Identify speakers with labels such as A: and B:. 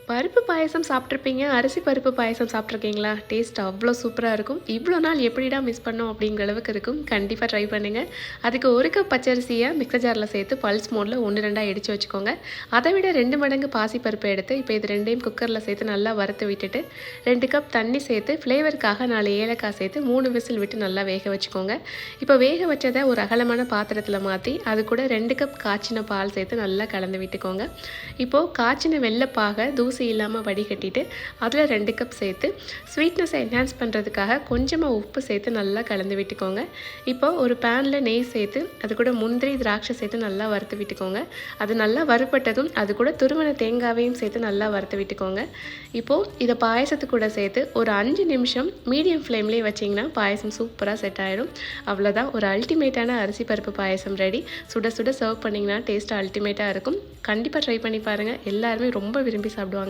A: பருப்பு பாயாசம் சாப்பிட்ருப்பீங்க. அரிசி பருப்பு பாயாசம் சாப்பிட்ருக்கீங்களா? டேஸ்ட் அவ்வளோ சூப்பரா இருக்கும். இவ்வளோ நாள் எப்படிடா மிஸ் பண்ணோம் அப்படிங்கிற அளவுக்கு இருக்கும். கண்டிப்பா ட்ரை பண்ணுங்க. அதுக்கு 1 கப் பச்சரிசிய மிக்ஸர் ஜார்ல சேர்த்து பல்ஸ் மோட்ல 1, 2ஆ இடிச்சு வச்சுக்கோங்க. அதை விட 2 மடங்கு பாசிப்பருப்பு எடுத்து இப்போ இது 2யும் குக்கர்ல சேர்த்து நல்லா வறுத்து விட்டுட்டு 2 கப் தண்ணி சேர்த்து ஃப்ளேவருக்காக 4 ஏலக்காய் சேர்த்து 3 விசில் விட்டு நல்லா வேக வச்சுக்கோங்க. இப்போ வேக வச்சதை ஒரு அகலமான பாத்திரத்தில் மாற்றி அது கூட 2 கப் காய்ச்சின பால் சேர்த்து நல்லா கலந்து விட்டுக்கோங்க. இப்போது காய்ச்சின வெள்ளைப்பாக தூசி இல்லாமல் வடிகட்டிட்டு அதில் 2 கப் சேர்த்து ஸ்வீட்னஸை என்ஹான்ஸ் பண்ணுறதுக்காக கொஞ்சமாக உப்பு சேர்த்து நல்லா கலந்து விட்டுக்கோங்க. இப்போ ஒரு பேனில் நெய் சேர்த்து அது கூட முந்திரி திராட்சை சேர்த்து நல்லா வறுத்து விட்டுக்கோங்க. அது நல்லா வறுப்பட்டதும் அது கூட துருவன தேங்காவையும் சேர்த்து நல்லா வறுத்து விட்டுக்கோங்க. இப்போது இதை பாயசத்து கூட சேர்த்து ஒரு 5 நிமிஷம் மீடியம் ஃப்ளேம்லேயே வச்சிங்கன்னா பாயசம் சூப்பராக செட் ஆகிடும். அவ்வளோதான், ஒரு அல்டிமேட்டான அரிசி பருப்பு பாயசம் ரெடி. சுட சுட சர்வ் பண்ணிங்கன்னா டேஸ்ட்டு அல்டிமேட்டாக இருக்கும். கண்டிப்பாக ட்ரை பண்ணி பாருங்கள். எல்லாருமே ரொம்ப விரும்பி சாப்பிடுவாங்க.